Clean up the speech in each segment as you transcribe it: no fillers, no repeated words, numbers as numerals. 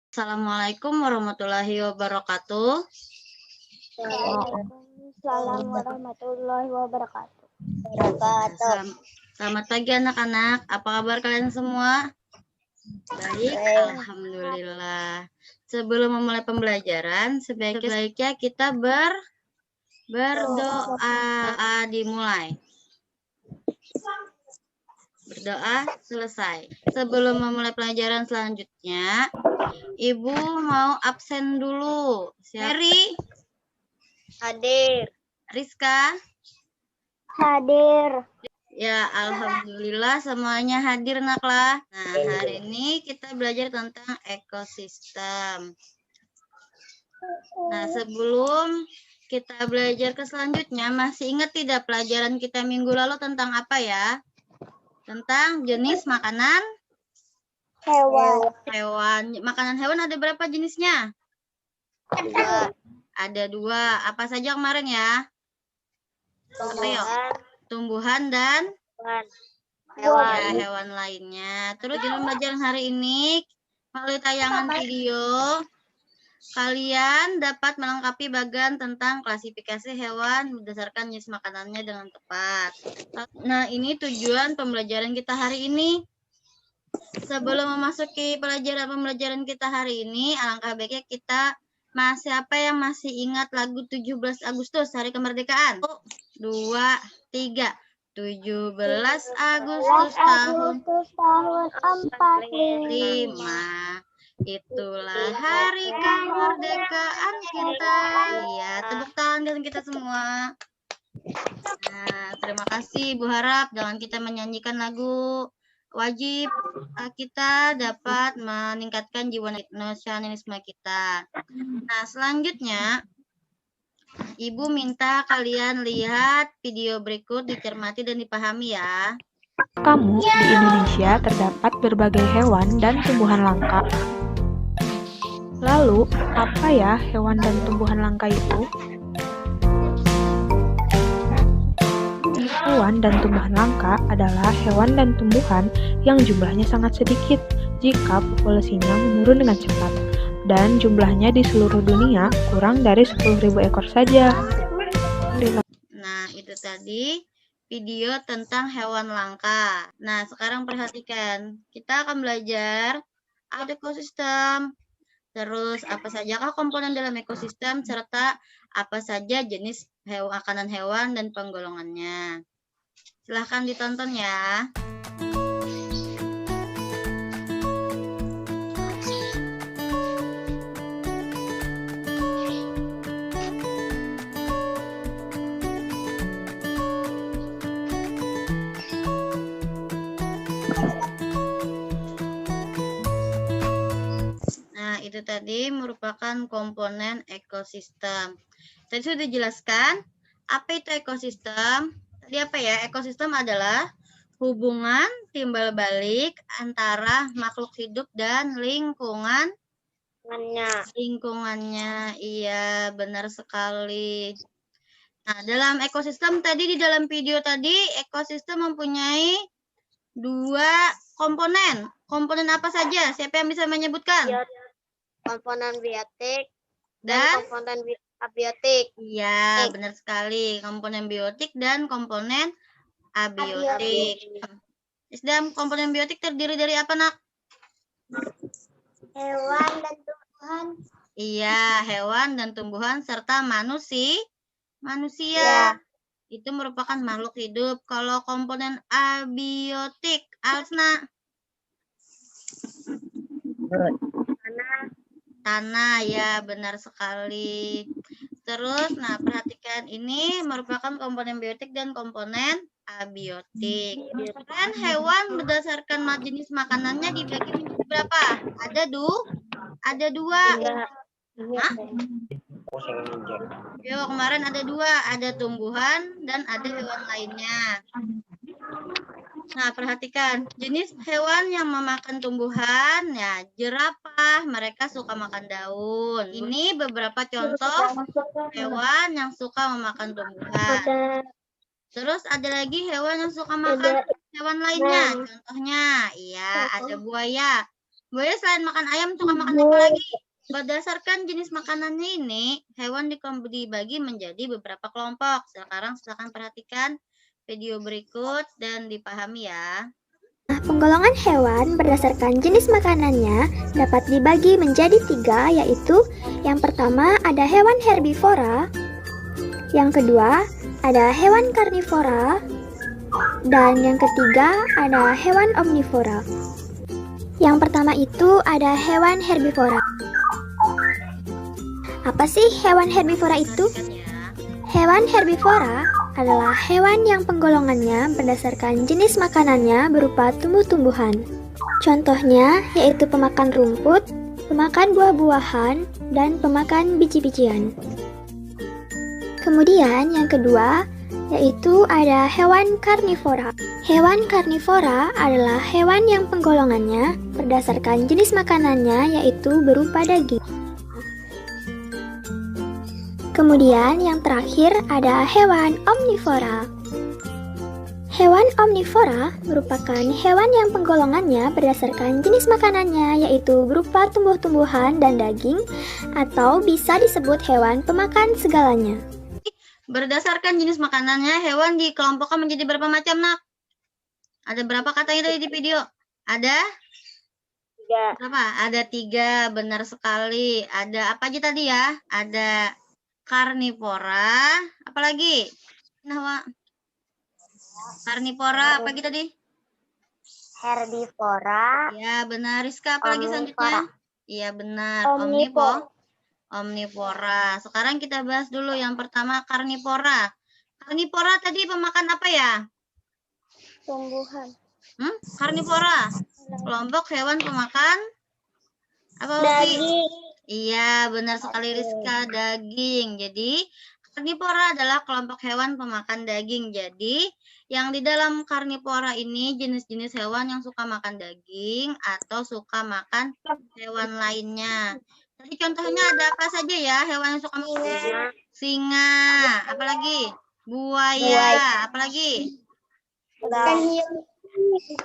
Assalamualaikum warahmatullahi wabarakatuh. Waalaikumsalam warahmatullahi wabarakatuh. Selamat pagi anak-anak. Apa kabar kalian semua? Baik, alhamdulillah. Sebelum memulai pembelajaran, sebaiknya kita berdoa dimulai. Berdoa selesai. Sebelum memulai pelajaran selanjutnya, Ibu mau absen dulu. Sherry? Hadir. Rizka? Hadir. Ya, alhamdulillah semuanya hadir naklah. Nah, hari ini kita belajar tentang ekosistem. Nah, sebelum kita belajar ke selanjutnya, masih ingat tidak pelajaran kita minggu lalu tentang apa ya? Tentang jenis makanan hewan. Makanan hewan ada berapa jenisnya? Ada dua. Apa saja kemarin ya? Tumbuhan dan hewan lainnya. Terus dalam pembelajaran hari ini, melalui tayangan video, kalian dapat melengkapi bagian tentang klasifikasi hewan berdasarkan jenis makanannya dengan tepat. Nah, ini tujuan pembelajaran kita hari ini. Sebelum memasuki pembelajaran kita hari ini, alangkah baiknya siapa yang masih ingat lagu 17 Agustus, Hari Kemerdekaan? 1, 2, 3. 17 Agustus tahun 45. Itulah hari kemerdekaan kita. Iya, tepuk tangan dengan kita semua. Nah, terima kasih Bu Harap. Dengan kita menyanyikan lagu wajib, kita dapat meningkatkan jiwa nasionalisme kita. Nah, selanjutnya Ibu minta kalian lihat video berikut, dicermati dan dipahami ya. Di Indonesia terdapat berbagai hewan dan tumbuhan langka. Lalu, apa ya hewan dan tumbuhan langka itu? Hewan dan tumbuhan langka adalah hewan dan tumbuhan yang jumlahnya sangat sedikit jika populasinya menurun dengan cepat, dan jumlahnya di seluruh dunia kurang dari 10.000 ekor saja. Nah, itu tadi video tentang hewan langka. Nah, sekarang perhatikan. Kita akan belajar ekosistem. Terus, apa sajakah komponen dalam ekosistem, serta apa saja jenis makanan hewan dan penggolongannya. Silahkan ditonton ya. Nah, itu tadi merupakan komponen ekosistem. Tadi sudah dijelaskan, apa itu ekosistem? Tadi apa ya? Ekosistem adalah hubungan timbal balik antara makhluk hidup dan lingkungannya. Iya, benar sekali. Nah, dalam ekosistem tadi, di dalam video tadi, ekosistem mempunyai dua komponen. Komponen apa saja? Siapa yang bisa menyebutkan? Komponen biotik dan komponen abiotik. Iya, benar sekali. Komponen biotik dan komponen abiotik. Dan komponen biotik terdiri dari apa, Nak? Hewan dan tumbuhan. Iya, hewan dan tumbuhan serta manusia. Ya. Itu merupakan makhluk hidup. Kalau komponen abiotik, Alsna? Tanah, ya benar sekali. Terus, nah perhatikan, ini merupakan komponen biotik dan komponen abiotik. Dan hewan berdasarkan jenis makanannya dibagi menjadi berapa? Ada dua. Hah? Yo, kemarin ada dua, ada tumbuhan dan ada hewan lainnya. Nah, perhatikan, jenis hewan yang memakan tumbuhan, ya jerapah, mereka suka makan daun. Ini beberapa contoh hewan yang suka memakan tumbuhan. Terus ada lagi hewan yang suka makan hewan lainnya. Contohnya, iya, ada buaya. Buaya selain makan ayam suka makan apa lagi? Berdasarkan jenis makanannya ini, hewan dibagi menjadi beberapa kelompok. Sekarang silakan perhatikan video berikut dan dipahami ya. Penggolongan hewan berdasarkan jenis makanannya dapat dibagi menjadi 3, yaitu yang pertama ada hewan herbivora, yang kedua ada hewan karnivora, dan yang ketiga ada hewan omnivora. Yang pertama itu ada hewan herbivora. Apa sih hewan herbivora itu? Perhatikan ya. Hewan herbivora adalah hewan yang penggolongannya berdasarkan jenis makanannya berupa tumbuh-tumbuhan. Contohnya yaitu pemakan rumput, pemakan buah-buahan, dan pemakan biji-bijian. Kemudian yang kedua yaitu ada hewan karnivora. Hewan karnivora adalah hewan yang penggolongannya berdasarkan jenis makanannya yaitu berupa daging. Kemudian yang terakhir ada hewan omnivora. Hewan omnivora merupakan hewan yang penggolongannya berdasarkan jenis makanannya yaitu berupa tumbuh-tumbuhan dan daging, atau bisa disebut hewan pemakan segalanya. Berdasarkan jenis makanannya, hewan dikelompokkan menjadi berapa macam, Nak? Ada berapa katanya tadi di video? Ada? 3. Berapa? Ada 3, benar sekali. Ada apa aja tadi ya? Ada karnivora, apalagi? Nah, karnivora, apa lagi tadi? Herbivora. Ya, benar. Rizka, apa lagi selanjutnya? Iya, benar. Omnivora. Sekarang kita bahas dulu yang pertama karnivora. Karnivora tadi pemakan apa ya? Tumbuhan. Karnivora. Kelompok hewan pemakan apa, Upi? Daging. Iya, benar sekali Rizka, daging. Jadi, karnivora adalah kelompok hewan pemakan daging. Jadi, yang di dalam karnivora ini jenis-jenis hewan yang suka makan daging atau suka makan hewan lainnya. Tadi contohnya ada apa saja ya hewan yang suka makan daging? Singa, apalagi? Buaya, apalagi?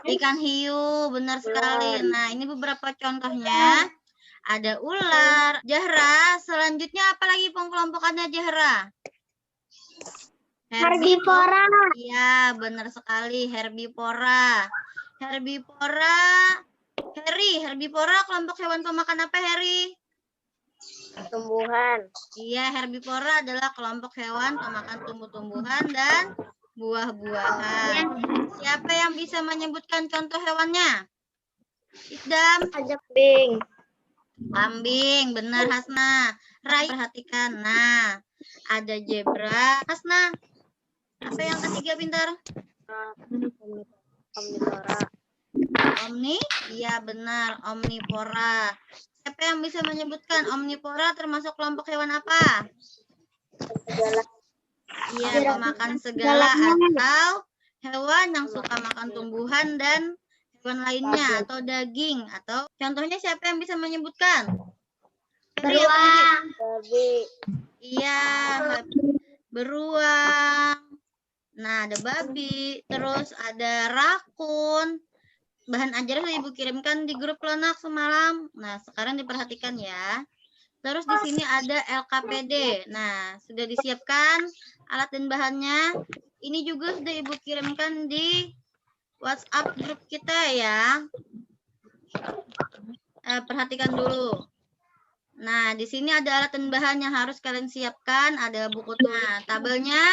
Ikan hiu, benar sekali. Nah, ini beberapa contohnya. Ada ular, Zahra. Selanjutnya apa lagi pengelompokannya Zahra? Herbivora. Iya, benar sekali, herbivora. Herbivora kelompok hewan pemakan apa, Heri? Tumbuhan. Iya, herbivora adalah kelompok hewan pemakan tumbuh-tumbuhan dan buah-buahan. Siapa yang bisa menyebutkan contoh hewannya? Isdam. Kambing. Kambing, benar Hasna. Rai, perhatikan. Nah, ada zebra. Hasna, apa yang ketiga pintar? Omnivora. Iya benar, omnivora. Siapa yang bisa menyebutkan omnivora termasuk kelompok hewan apa? Iya, pemakan segala atau hewan yang suka makan tumbuhan dan hewan lainnya atau daging, atau contohnya siapa yang bisa menyebutkan? Beruang. Iya, beruang. Nah, ada babi, terus ada rakun. Bahan ajaran sudah Ibu kirimkan di grup Lonak semalam. Nah, sekarang diperhatikan ya. Terus di sini ada LKPD. Nah, sudah disiapkan alat dan bahannya. Ini juga sudah Ibu kirimkan di WhatsApp grup kita ya. Perhatikan dulu. Nah, di sini ada alat dan bahan yang harus kalian siapkan. Ada bukunya, tabelnya.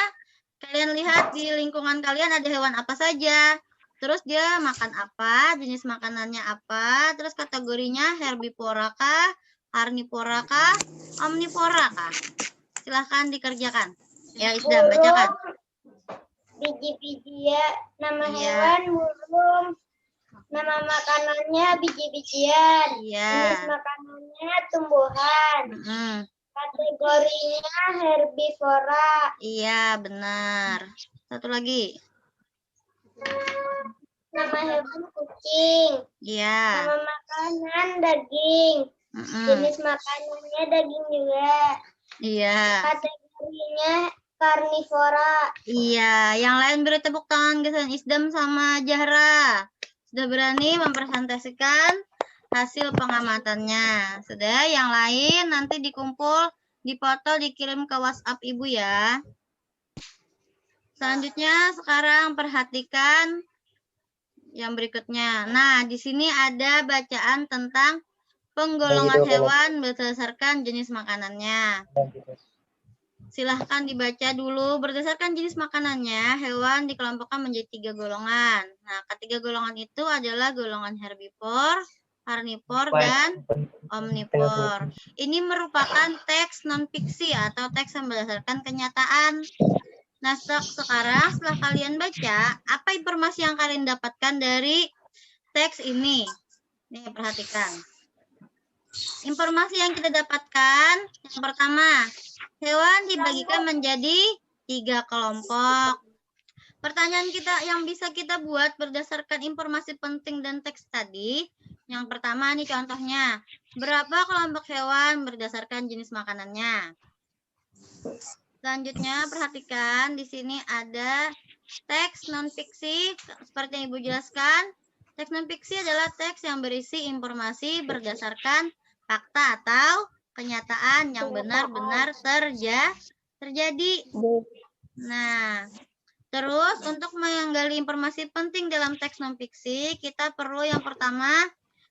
Kalian lihat di lingkungan kalian ada hewan apa saja. Terus dia makan apa, jenis makanannya apa, terus kategorinya herbivora kah, karnivora kah, omnivora kah. Silahkan dikerjakan. Ya, Isdam, bacakan. Biji-bijian, nama hewan burung, nama makanannya biji-bijian, jenis makanannya tumbuhan, kategorinya herbivora. Iya, benar. Satu lagi. Nama hewan kucing. Iya. Nama makanan daging. Jenis makanannya daging juga. Iya. Kategorinya karnivora. Iya, yang lain beri tepuk tangan ke Isdam sama Zahra. Sudah berani mempresentasikan hasil pengamatannya. Sudah, yang lain nanti dikumpul, dipoto, dikirim ke WhatsApp Ibu ya. Selanjutnya sekarang perhatikan yang berikutnya. Nah, di sini ada bacaan tentang penggolongan hewan berdasarkan jenis makanannya. Silahkan dibaca dulu. Berdasarkan jenis makanannya, hewan dikelompokkan menjadi 3 golongan. Nah, ketiga golongan itu adalah golongan herbivor, karnivor, dan omnivor. Ini merupakan teks non-fiksi atau teks yang berdasarkan kenyataan. Nah, sekarang setelah kalian baca, apa informasi yang kalian dapatkan dari teks ini? Nih, perhatikan. Informasi yang kita dapatkan, yang pertama, hewan dibagikan menjadi 3 kelompok. Pertanyaan kita yang bisa kita buat berdasarkan informasi penting dan teks tadi. Yang pertama nih contohnya, berapa kelompok hewan berdasarkan jenis makanannya? Selanjutnya perhatikan di sini ada teks non-fiksi seperti yang Ibu jelaskan. Teks non-fiksi adalah teks yang berisi informasi berdasarkan fakta atau kenyataan yang benar-benar terjadi. Nah, terus untuk menggali informasi penting dalam teks non-fiksi, kita perlu yang pertama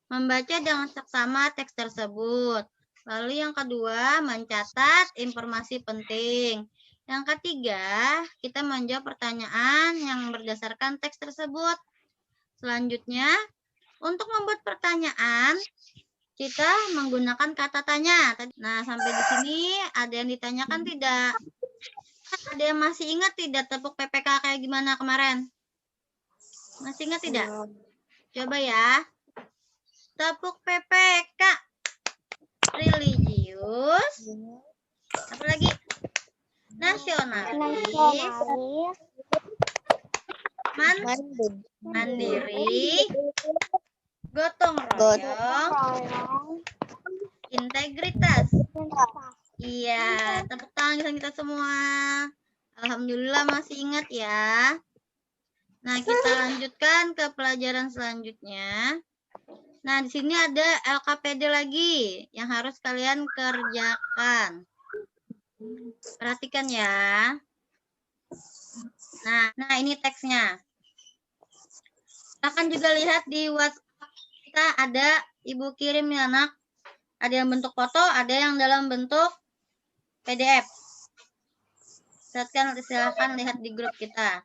membaca dengan seksama teks tersebut. Lalu yang kedua, mencatat informasi penting. Yang ketiga, kita menjawab pertanyaan yang berdasarkan teks tersebut. Selanjutnya, untuk membuat pertanyaan, kita menggunakan kata tanya. Nah, sampai di sini ada yang ditanyakan tidak? Ada yang masih ingat tidak tepuk PPK kayak gimana kemarin? Masih ingat tidak? Coba ya. Tepuk PPK. Religius. Apa lagi? Nasionalis. Mandiri. Gotong royong. Integritas. Iya, tepuk tangan kita semua. Alhamdulillah masih ingat ya. Nah, kita lanjutkan ke pelajaran selanjutnya. Nah, di sini ada LKPD lagi yang harus kalian kerjakan. Perhatikan ya. Nah ini teksnya. Akan juga lihat di WhatsApp kita ada Ibu kirim ya anak. Ada yang bentuk foto, ada yang dalam bentuk PDF. Silahkan lihat di grup kita.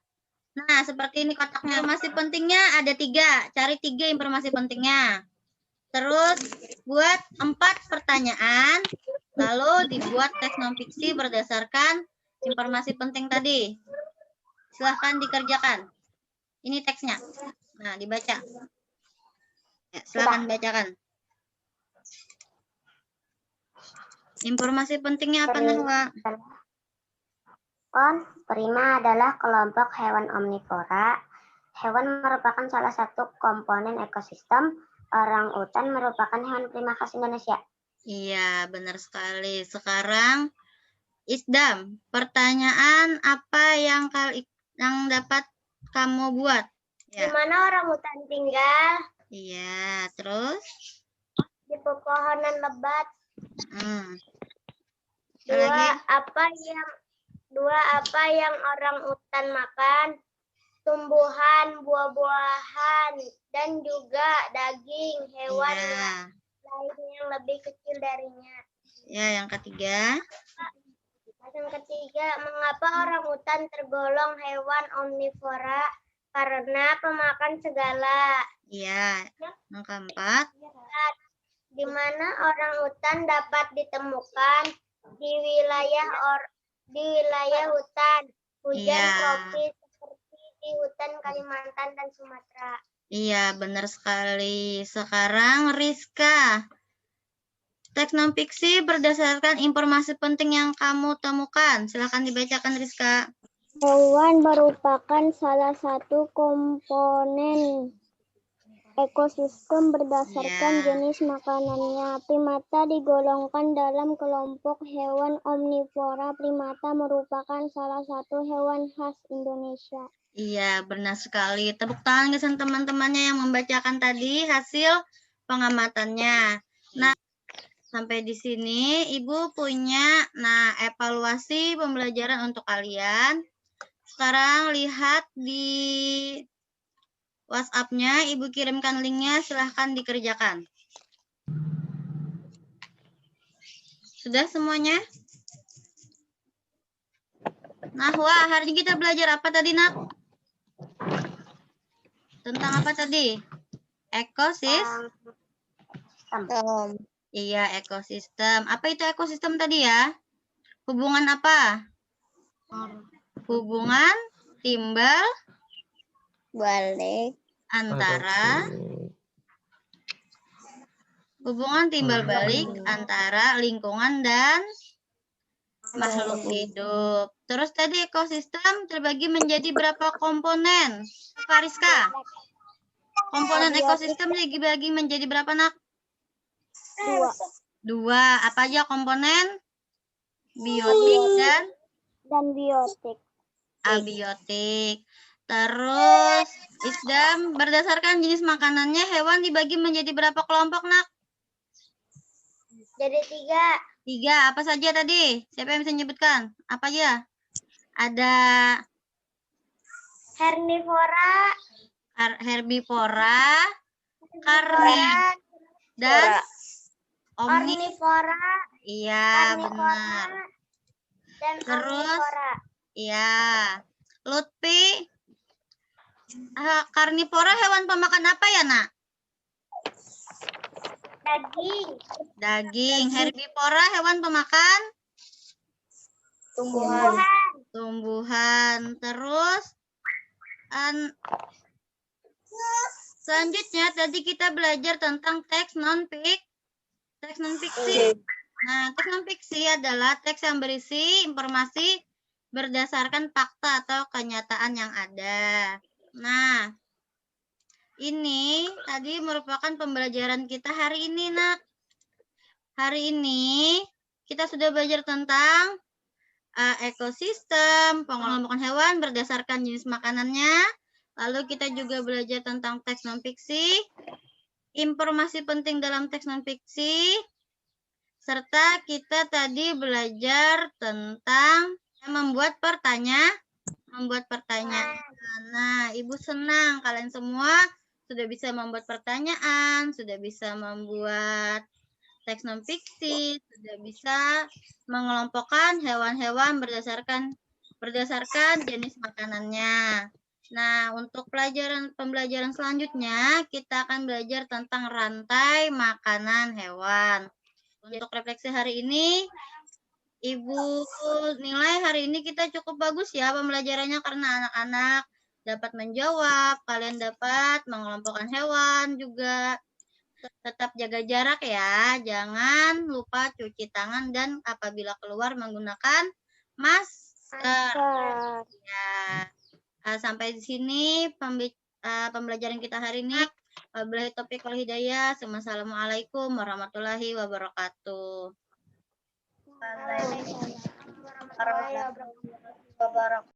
Nah, seperti ini kotaknya. Informasi pentingnya ada 3. Cari 3 informasi pentingnya. Terus buat 4 pertanyaan. Lalu dibuat teks non-fiksi berdasarkan informasi penting tadi. Silahkan dikerjakan. Ini teksnya. Nah, dibaca. Ya, silahkan bacakan. Informasi pentingnya apa, Nahwa? Prima adalah kelompok hewan omnivora. Hewan merupakan salah satu komponen ekosistem. Orang utan merupakan hewan prima khas Indonesia. Iya, benar sekali. Sekarang, Isdam, pertanyaan apa yang dapat kamu buat? Ya. Di mana orang utan tinggal? Iya, terus? Di pepohonan lebat. Dua, apa yang orang utan makan? Tumbuhan, buah-buahan, dan juga daging hewan lain yang lebih kecil darinya. Ya, yang ketiga. Yang ketiga, mengapa orang utan tergolong hewan omnivora? Karena pemakan segala. Iya. Yang keempat. Di mana orang utan dapat ditemukan? Di wilayah hutan, hujan tropis seperti di hutan Kalimantan dan Sumatera. Iya, benar sekali. Sekarang Rizka. Teks non-fiksi berdasarkan informasi penting yang kamu temukan. Silakan dibacakan, Rizka. Hewan merupakan salah satu komponen ekosistem berdasarkan jenis makanannya. Primata digolongkan dalam kelompok hewan omnivora. Primata merupakan salah satu hewan khas Indonesia. Iya, benar sekali. Tepuk tangan ke teman-temannya yang membacakan tadi hasil pengamatannya. Nah, sampai di sini Ibu punya evaluasi pembelajaran untuk kalian. Sekarang lihat di WhatsApp-nya, Ibu kirimkan linknya, silahkan dikerjakan. Sudah semuanya? Nahwa, hari ini kita belajar apa tadi, Nak? Tentang apa tadi? Ekosistem. Iya, ekosistem. Apa itu ekosistem tadi ya? Hubungan apa? Hubungan timbal Balik. antara antara lingkungan dan makhluk hidup. Terus tadi ekosistem terbagi menjadi berapa komponen? Fariska, komponen ekosistem dibagi menjadi berapa, Nak? 2. Apa aja komponen? Biotik dan biotik. abiotik. Terus, Isdam, berdasarkan jenis makanannya, hewan dibagi menjadi berapa kelompok, Nak? Jadi 3. 3. Apa saja tadi? Siapa yang bisa menyebutkan? Apa aja? Ada herbivora, dan omnivora. Iya, benar. Dan terus, iya. Lutfi, karnivora hewan pemakan apa ya, Nak? Daging. Herbivora hewan pemakan? Tumbuhan. Terus, selanjutnya tadi kita belajar tentang teks non-fiksi. Nah, teks non-fiksi adalah teks yang berisi informasi berdasarkan fakta atau kenyataan yang ada. Nah, ini tadi merupakan pembelajaran kita hari ini, Nak. Hari ini kita sudah belajar tentang ekosistem, pengelompokan hewan berdasarkan jenis makanannya. Lalu kita juga belajar tentang teks non-fiksi, informasi penting dalam teks non-fiksi, serta kita tadi belajar tentang membuat pertanyaan. Nah, Ibu senang kalian semua sudah bisa membuat pertanyaan, sudah bisa membuat teks non-fiksi, sudah bisa mengelompokkan hewan-hewan berdasarkan jenis makanannya. Nah, untuk pembelajaran selanjutnya, kita akan belajar tentang rantai makanan hewan. Untuk refleksi hari ini, Ibu nilai hari ini kita cukup bagus ya pembelajarannya karena anak-anak dapat menjawab, kalian dapat mengelompokkan hewan juga. Tetap jaga jarak ya, jangan lupa cuci tangan dan apabila keluar menggunakan masker. Ya. Sampai di sini pembelajaran kita hari ini. Wabillahi taufiq wal hidayah. Assalamualaikum warahmatullahi wabarakatuh. Waalaikumsalam warahmatullahi wabarakatuh.